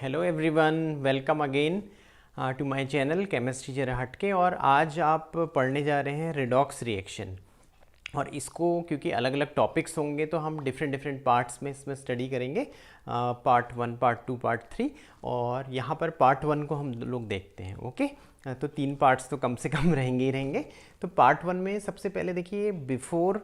Hello everyone, welcome again to my channel chemistry जरा हटके। और आज आप पढ़ने जा रहे हैं रिडॉक्स रिएक्शन। और इसको क्योंकि अलग अलग टॉपिक्स होंगे तो हम डिफरेंट पार्ट्स में इसमें स्टडी करेंगे, पार्ट 1, पार्ट 2, पार्ट 3। और यहाँ पर पार्ट 1 को हम लोग देखते हैं। ओके, तो 3 पार्ट्स तो कम से कम रहेंगे ही रहेंगे। तो पार्ट 1 में सबसे पहले देखिए, before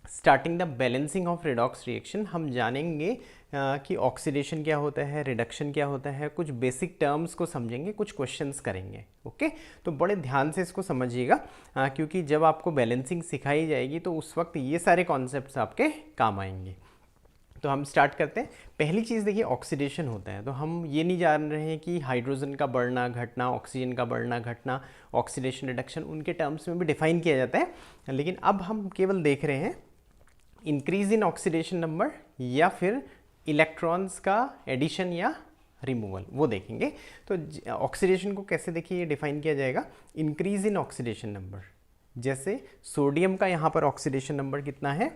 starting the balancing of redox reaction हम जानेंगे कि ऑक्सीडेशन क्या होता है, रिडक्शन क्या होता है, कुछ बेसिक टर्म्स को समझेंगे, कुछ क्वेश्चंस करेंगे। ओके, तो बड़े ध्यान से इसको समझिएगा क्योंकि जब आपको बैलेंसिंग सिखाई जाएगी तो उस वक्त ये सारे कॉन्सेप्ट्स आपके काम आएंगे। तो हम स्टार्ट करते हैं। पहली चीज़ देखिए, ऑक्सीडेशन होता है। तो हम ये नहीं जान रहे हैं कि हाइड्रोजन का बढ़ना घटना, ऑक्सीजन का बढ़ना घटना, ऑक्सीडेशन रिडक्शन उनके टर्म्स में भी डिफाइन किया जाता है, लेकिन अब हम केवल देख रहे हैं इंक्रीज इन ऑक्सीडेशन नंबर या फिर इलेक्ट्रॉन्स का एडिशन या रिमूवल, वो देखेंगे। तो ऑक्सीडेशन को कैसे देखिए डिफाइन किया जाएगा, इंक्रीज इन ऑक्सीडेशन नंबर। जैसे सोडियम का यहाँ पर ऑक्सीडेशन नंबर कितना है,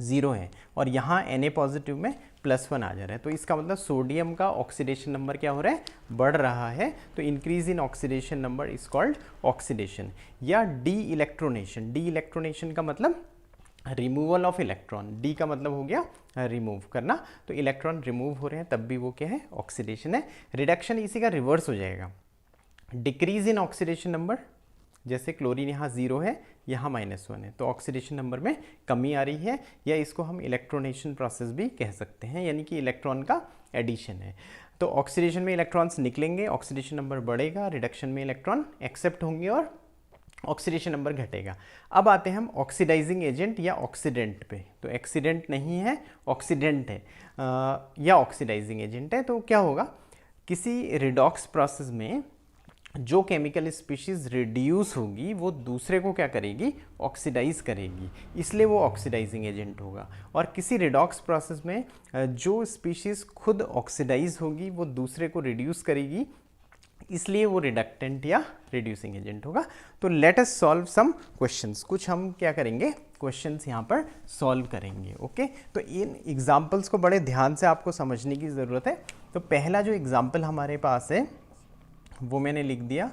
0 है, और यहाँ Na पॉजिटिव में +1 आ जा रहा है, तो इसका मतलब सोडियम का ऑक्सीडेशन नंबर क्या हो रहा है, बढ़ रहा है। तो increase in oxidation number is called oxidation. या डी इलेक्ट्रोनेशन, डी इलेक्ट्रोनेशन का मतलब रिमूवल ऑफ इलेक्ट्रॉन, डी का मतलब हो गया रिमूव करना, तो इलेक्ट्रॉन रिमूव हो रहे हैं तब भी वो क्या है, ऑक्सीडेशन है। रिडक्शन इसी का रिवर्स हो जाएगा, डिक्रीज इन ऑक्सीडेशन नंबर। जैसे क्लोरीन यहाँ 0 है, यहाँ -1 है, तो ऑक्सीडेशन नंबर में कमी आ रही है, या इसको हम इलेक्ट्रोनेशन प्रोसेस भी कह सकते हैं, यानी कि इलेक्ट्रॉन का एडिशन है। तो ऑक्सीडेशन में इलेक्ट्रॉन्स निकलेंगे, ऑक्सीडेशन नंबर बढ़ेगा, रिडक्शन में इलेक्ट्रॉन एक्सेप्ट होंगे और ऑक्सीडेशन नंबर घटेगा। अब आते हैं हम ऑक्सीडाइजिंग एजेंट या ऑक्सीडेंट पे। तो एक्सीडेंट नहीं है, ऑक्सीडेंट है या ऑक्सीडाइजिंग एजेंट है। तो क्या होगा, किसी रिडॉक्स प्रोसेस में जो केमिकल स्पीशीज रिड्यूस होगी वो दूसरे को क्या करेगी, ऑक्सीडाइज करेगी, इसलिए वो ऑक्सीडाइजिंग एजेंट होगा। और किसी रिडॉक्स प्रोसेस में जो स्पीशीज खुद ऑक्सीडाइज होगी वो दूसरे को रिड्यूस करेगी, इसलिए वो रिडक्टेंट या रिड्यूसिंग एजेंट होगा। तो let us solve some questions. कुछ हम क्या करेंगे, क्वेश्चंस यहाँ पर सॉल्व करेंगे। ओके, तो इन एग्जांपल्स को बड़े ध्यान से आपको समझने की ज़रूरत है। तो पहला जो एग्जांपल हमारे पास है वो मैंने लिख दिया,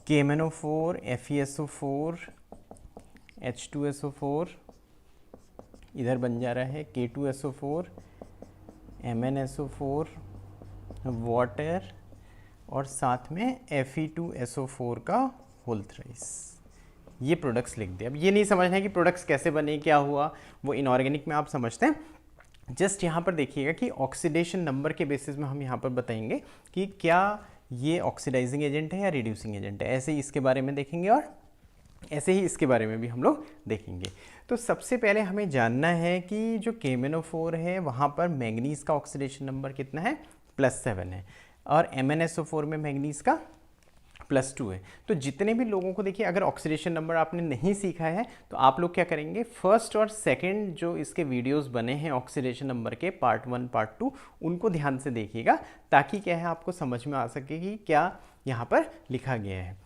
KMnO4 FeSO4 H2SO4, इधर बन जा रहा है K2SO4 MnSO4 वाटर, और साथ में Fe2SO4 का होल थ्राइस। ये प्रोडक्ट्स लिख दिए। अब ये नहीं समझना है कि प्रोडक्ट्स कैसे बने, क्या हुआ, वो इनऑर्गेनिक में आप समझते हैं। जस्ट यहाँ पर देखिएगा कि ऑक्सीडेशन नंबर के बेसिस में हम यहाँ पर बताएंगे कि क्या ये ऑक्सीडाइजिंग एजेंट है या रिड्यूसिंग एजेंट है। ऐसे ही इसके बारे में देखेंगे और ऐसे ही इसके बारे में भी हम लोग देखेंगे। तो सबसे पहले हमें जानना है कि जो KMnO4 है वहाँ पर मैंगनीज का ऑक्सीडेशन नंबर कितना है, +7 है, और MnSO4 में मैंगनीज का +2 है। तो जितने भी लोगों को देखिए, अगर ऑक्सीडेशन नंबर आपने नहीं सीखा है तो आप लोग क्या करेंगे, फर्स्ट और सेकंड जो इसके वीडियोस बने हैं ऑक्सीडेशन नंबर के, पार्ट 1, पार्ट 2, उनको ध्यान से देखिएगा, ताकि क्या है आपको समझ में आ सके कि क्या यहाँ पर लिखा गया है।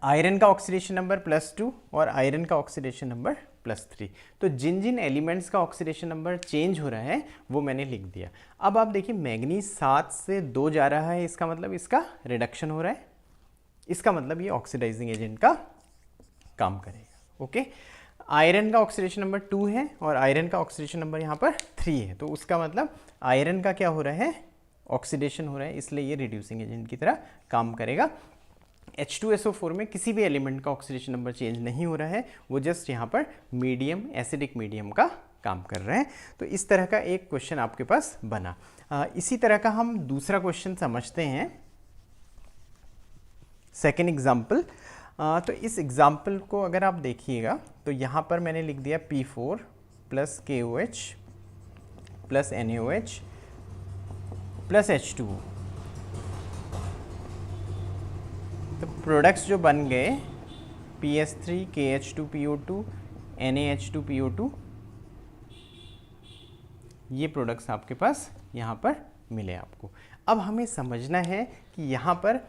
आयरन का ऑक्सीडेशन नंबर +2 और आयरन का ऑक्सीडेशन नंबर +3। तो जिन जिन एलिमेंट्स का ऑक्सीडेशन नंबर चेंज हो रहा है वो मैंने लिख दिया। अब आप देखिए, मैग्नीज 7 से 2 जा रहा है, इसका मतलब इसका रिडक्शन हो रहा है, इसका मतलब ये ऑक्सीडाइजिंग एजेंट का काम करेगा। ओके, आयरन का ऑक्सीडेशन नंबर 2 है और आयरन का ऑक्सीडेशन नंबर यहाँ पर 3 है, तो उसका मतलब आयरन का क्या हो रहा है, ऑक्सीडेशन हो रहा है, इसलिए ये रिड्यूसिंग एजेंट की तरह काम करेगा। H2SO4 में किसी भी एलिमेंट का ऑक्सीडेशन नंबर चेंज नहीं हो रहा है, वो जस्ट यहाँ पर मीडियम, एसिडिक मीडियम का काम कर रहे हैं। तो इस तरह का एक क्वेश्चन आपके पास बना। इसी तरह का हम दूसरा क्वेश्चन समझते हैं, सेकेंड एग्जाम्पल। तो इस एग्जाम्पल को अगर आप देखिएगा तो यहाँ पर मैंने लिख दिया P4 + KOH + NaOH + H2O। तो प्रोडक्ट्स जो बन गए PS3 KH2PO2 NaH2PO2, ये प्रोडक्ट्स आपके पास यहाँ पर मिले आपको। अब हमें समझना है कि यहाँ पर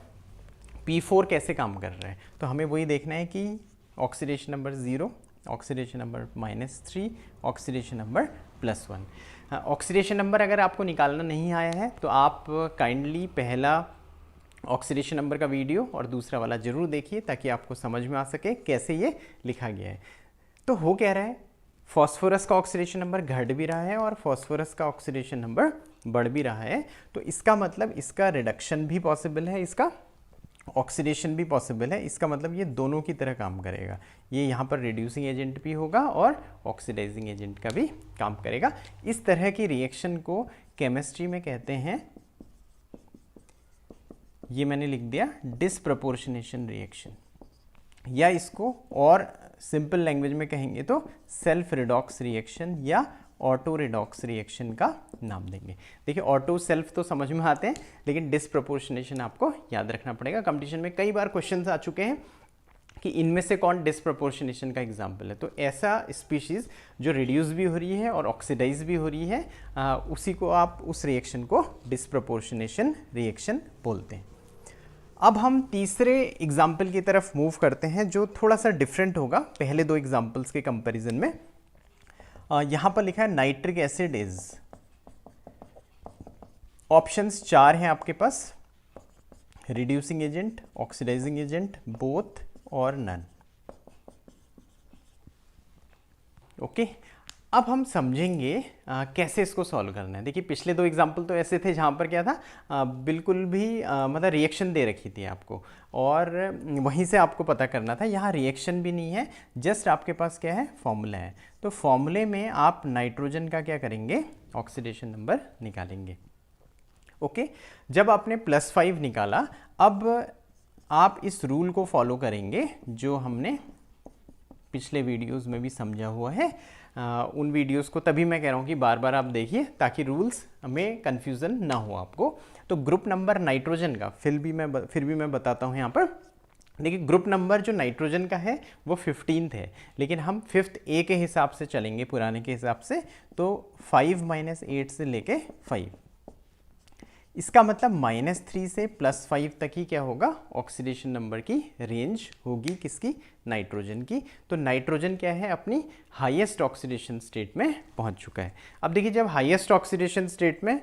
P4 कैसे काम कर रहा है। तो हमें वही देखना है कि oxidation number 0, oxidation number -3, oxidation number +1। Oxidation number अगर आपको निकालना नहीं आया है तो आप काइंडली पहला ऑक्सीडेशन नंबर का वीडियो और दूसरा वाला जरूर देखिए ताकि आपको समझ में आ सके कैसे ये लिखा गया है। तो हो क्या रहा है, फॉस्फोरस का ऑक्सीडेशन नंबर घट भी रहा है और फॉस्फोरस का ऑक्सीडेशन नंबर बढ़ भी रहा है। तो इसका मतलब इसका रिडक्शन भी पॉसिबल है, इसका ऑक्सीडेशन भी पॉसिबल है। इसका मतलब ये दोनों की तरह काम करेगा। ये यहाँ पर रिड्यूसिंग एजेंट भी होगा और ऑक्सीडाइजिंग एजेंट का भी काम करेगा। इस तरह की रिएक्शन को केमिस्ट्री में कहते हैं, ये मैंने लिख दिया, डिसप्रपोर्शनेशन रिएक्शन, या इसको और सिंपल लैंग्वेज में कहेंगे तो सेल्फ रिडॉक्स रिएक्शन या ऑटो रिडॉक्स रिएक्शन का नाम देंगे। देखिए ऑटो सेल्फ तो समझ में आते हैं, लेकिन डिसप्रपोर्शनेशन आपको याद रखना पड़ेगा। कंपटीशन में कई बार क्वेश्चंस आ चुके हैं कि इनमें से कौन डिसप्रपोर्शनेशन का एग्जाम्पल है। तो ऐसा स्पीशीज जो रिड्यूस भी हो रही है और ऑक्सीडाइज भी हो रही है, उसी को आप, उस रिएक्शन को डिसप्रपोर्शनेशन रिएक्शन बोलते हैं। अब हम तीसरे एग्जाम्पल की तरफ मूव करते हैं जो थोड़ा सा डिफरेंट होगा पहले दो एग्जाम्पल्स के कंपैरिजन में। यहां पर लिखा है नाइट्रिक एसिड इज, ऑप्शंस 4 हैं आपके पास, reducing agent, oxidising agent, both और नन। ओके, अब हम समझेंगे कैसे इसको सॉल्व करना है। देखिए पिछले दो एग्जाम्पल तो ऐसे थे जहाँ पर क्या था, बिल्कुल भी मतलब रिएक्शन दे रखी थी आपको और वहीं से आपको पता करना था। यहाँ रिएक्शन भी नहीं है, जस्ट आपके पास क्या है, फॉर्मूला है। तो फॉर्मूले में आप नाइट्रोजन का क्या करेंगे, ऑक्सीडेशन नंबर निकालेंगे। ओके, जब आपने +5 निकाला, अब आप इस रूल को फॉलो करेंगे जो हमने पिछले वीडियोस में भी समझा हुआ है। उन वीडियोस को तभी मैं कह रहा हूँ कि बार बार आप देखिए ताकि रूल्स में कंफ्यूजन ना हो आपको। तो ग्रुप नंबर नाइट्रोजन का फिर भी मैं बताता हूँ यहाँ पर। देखिए ग्रुप नंबर जो नाइट्रोजन का है वो 15th है, लेकिन हम 5th ए के हिसाब से चलेंगे, पुराने के हिसाब से। तो 5 - 8 से लेके 5, इसका मतलब -3 से +5 तक ही क्या होगा, ऑक्सीडेशन नंबर की रेंज होगी, किसकी, नाइट्रोजन की। तो नाइट्रोजन क्या है, अपनी हाईएस्ट ऑक्सीडेशन स्टेट में पहुंच चुका है। अब देखिए जब हाईएस्ट ऑक्सीडेशन स्टेट में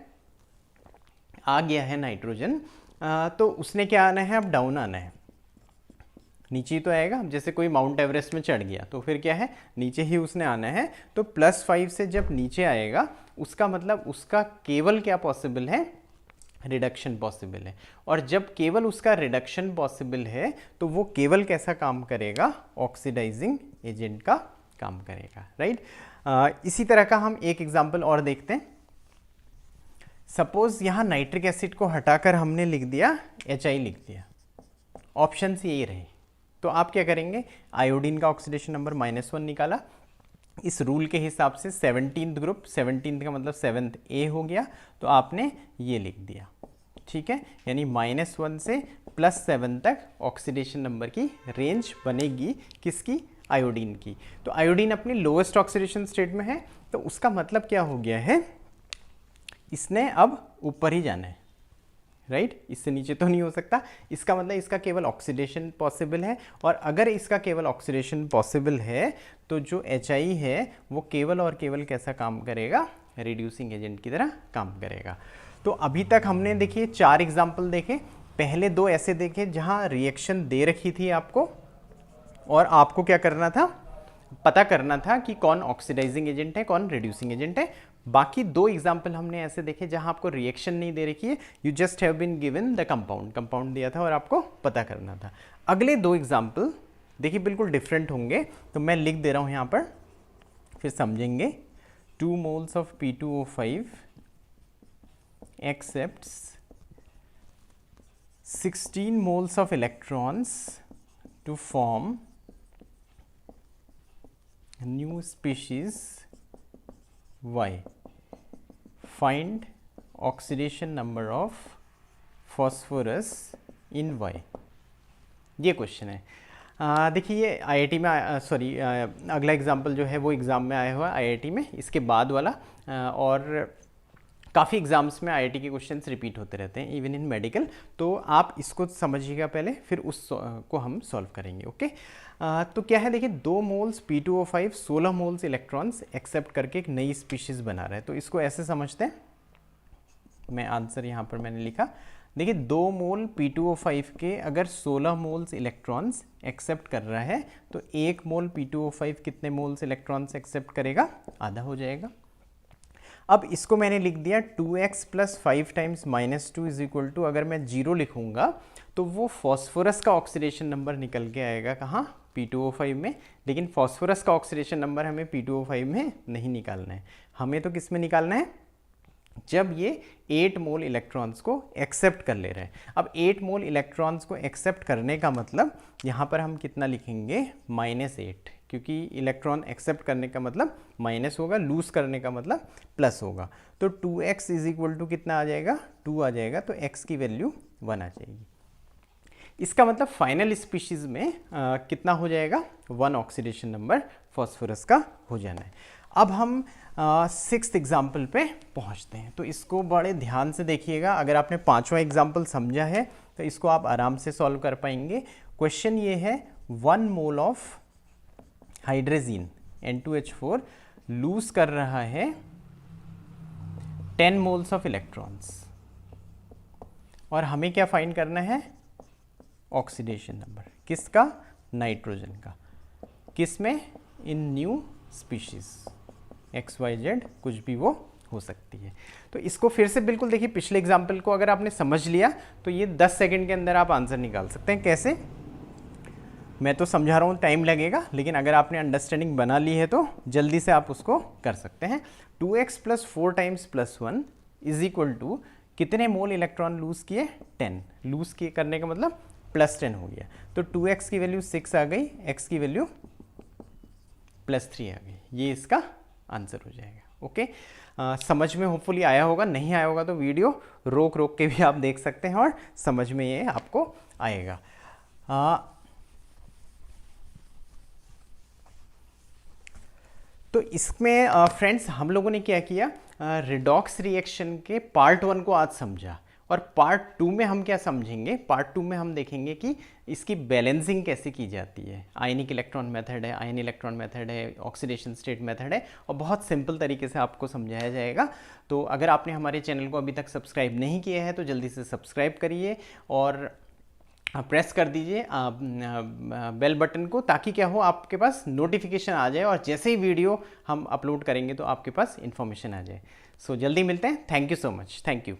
आ गया है नाइट्रोजन, तो उसने क्या आना है, अब डाउन आना है, नीचे ही तो आएगा। अब जैसे कोई माउंट एवरेस्ट में चढ़ गया तो फिर क्या है, नीचे ही उसने आना है। तो +5 से जब नीचे आएगा, उसका मतलब उसका केवल क्या पॉसिबल है, रिडक्शन पॉसिबल है। और जब केवल उसका रिडक्शन पॉसिबल है तो वो केवल कैसा काम करेगा, ऑक्सीडाइजिंग एजेंट का काम करेगा, राइट। इसी तरह का हम एक एग्जांपल और देखते हैं। सपोज यहां नाइट्रिक एसिड को हटाकर हमने लिख दिया HI लिख दिया, ऑप्शन यही रहे। तो आप क्या करेंगे, आयोडीन का ऑक्सीडेशन नंबर -1 निकाला। इस रूल के हिसाब से 17th ग्रुप, 17th का मतलब 7th A हो गया, तो आपने ये लिख दिया, ठीक है। यानी -1 से +7 तक ऑक्सीडेशन नंबर की रेंज बनेगी, किसकी, आयोडीन की। तो आयोडीन अपनी लोएस्ट ऑक्सीडेशन स्टेट में है, तो उसका मतलब क्या हो गया है, इसने अब ऊपर ही जाना है, राइट, इससे नीचे तो नहीं हो सकता। इसका मतलब इसका केवल ऑक्सीडेशन पॉसिबल है, और अगर इसका केवल ऑक्सीडेशन पॉसिबल है तो जो HI है वो केवल और केवल कैसा काम करेगा, रिड्यूसिंग एजेंट की तरह काम करेगा। तो अभी तक हमने देखिए 4 एग्जाम्पल देखे। पहले 2 ऐसे देखे जहां रिएक्शन दे रखी थी आपको, और आपको क्या करना था, पता करना था कि कौन ऑक्सीडाइजिंग एजेंट है, कौन रिड्यूसिंग एजेंट है। बाकी 2 एग्जाम्पल हमने ऐसे देखे जहां आपको रिएक्शन नहीं दे रखी है, you just have been given the compound दिया था और आपको पता करना था। अगले 2 एग्जाम्पल देखिए बिल्कुल डिफरेंट होंगे, तो मैं लिख दे रहा हूं यहां पर, फिर समझेंगे। 2 moles of P2O5 accepts 16 moles of electrons to form new species Y. Find oxidation number of phosphorus in Y. ये क्वेश्चन है। देखिए ये IIT में, अगला एग्जाम्पल जो है वो एग्ज़ाम में आया हुआ है IIT में, इसके बाद वाला। और काफ़ी एग्जाम्स में IIT के क्वेश्चंस रिपीट होते रहते हैं, इवन इन मेडिकल। तो आप इसको समझिएगा पहले, फिर उस को हम सॉल्व करेंगे। ओके, तो क्या है देखिए, 2 moles P2O5 16 moles electrons accept करके एक नई स्पीशीज़ बना रहा है। तो इसको ऐसे समझते हैं, मैं आंसर यहाँ पर मैंने लिखा, देखिए 2 मोल P2O5 के अगर 16 मोल्स इलेक्ट्रॉन्स एक्सेप्ट कर रहा है तो 1 मोल P2O5 कितने मोल्स इलेक्ट्रॉन्स एक्सेप्ट करेगा, आधा हो जाएगा। अब इसको मैंने लिख दिया 2x plus 5 times -2 is equal to, अगर मैं 0 लिखूंगा तो वो फॉस्फोरस का ऑक्सीडेशन नंबर निकल के आएगा कहाँ, P2O5 में। लेकिन फॉस्फोरस का ऑक्सीडेशन नंबर हमें P2O5 में नहीं निकालना है, हमें तो किस में निकालना है, जब ये 8 मोल इलेक्ट्रॉन्स को एक्सेप्ट कर ले रहे हैं। अब 8 मोल इलेक्ट्रॉन्स को एक्सेप्ट करने का मतलब यहाँ पर हम कितना लिखेंगे, -8, क्योंकि इलेक्ट्रॉन एक्सेप्ट करने का मतलब माइनस होगा, लूज करने का मतलब प्लस होगा। तो 2x इज इक्वल टू कितना आ जाएगा, 2 आ जाएगा, तो x की वैल्यू 1 आ जाएगी। इसका मतलब फाइनल स्पीशीज में कितना हो जाएगा, 1 ऑक्सीडेशन नंबर फॉस्फोरस का हो जाना है। अब हम 6th एग्जाम्पल पे पहुंचते हैं, तो इसको बड़े ध्यान से देखिएगा। अगर आपने 5वां एग्जाम्पल समझा है तो इसको आप आराम से सॉल्व कर पाएंगे। क्वेश्चन ये है, 1 mole of hydrazine N2H4 loose कर रहा है 10 मोल्स ऑफ इलेक्ट्रॉन्स, और हमें क्या फाइंड करना है, ऑक्सीडेशन नंबर, किसका, नाइट्रोजन का, किसमें, इन न्यू स्पीशीज XYZ कुछ भी वो हो सकती है। तो इसको फिर से बिल्कुल देखिए, पिछले एग्जाम्पल को अगर आपने समझ लिया तो ये 10 सेकंड के अंदर आप आंसर निकाल सकते हैं। कैसे, मैं तो समझा रहा हूँ, टाइम लगेगा, लेकिन अगर आपने अंडरस्टैंडिंग बना ली है तो जल्दी से आप उसको कर सकते हैं। 2x plus 4 times plus 1 is equal to कितने मोल इलेक्ट्रॉन लूज किए, 10, लूज किए करने का मतलब +10 हो गया। तो 2x की वैल्यू 6 आ गई, x की वैल्यू +3 आ गई, ये इसका आंसर हो जाएगा। ओके, समझ में होपफुली आया होगा, नहीं आया होगा तो वीडियो रोक रोक के भी आप देख सकते हैं और समझ में ये आपको आएगा। तो इसमें फ्रेंड्स हम लोगों ने क्या किया, रिडॉक्स रिएक्शन के पार्ट 1 को आज समझा, और पार्ट 2 में हम क्या समझेंगे, पार्ट 2 में हम देखेंगे कि इसकी बैलेंसिंग कैसे की जाती है। आयनिक इलेक्ट्रॉन मेथड है, आयन इलेक्ट्रॉन मेथड है, ऑक्सीडेशन स्टेट मेथड है, और बहुत सिंपल तरीके से आपको समझाया जाएगा। तो अगर आपने हमारे चैनल को अभी तक सब्सक्राइब नहीं किया है तो जल्दी से सब्सक्राइब करिए और प्रेस कर दीजिए बेल बटन को, ताकि क्या हो, आपके पास नोटिफिकेशन आ जाए और जैसे ही वीडियो हम अपलोड करेंगे तो आपके पास इन्फॉर्मेशन आ जाए। सो जल्दी मिलते हैं। Thank you so much, thank you.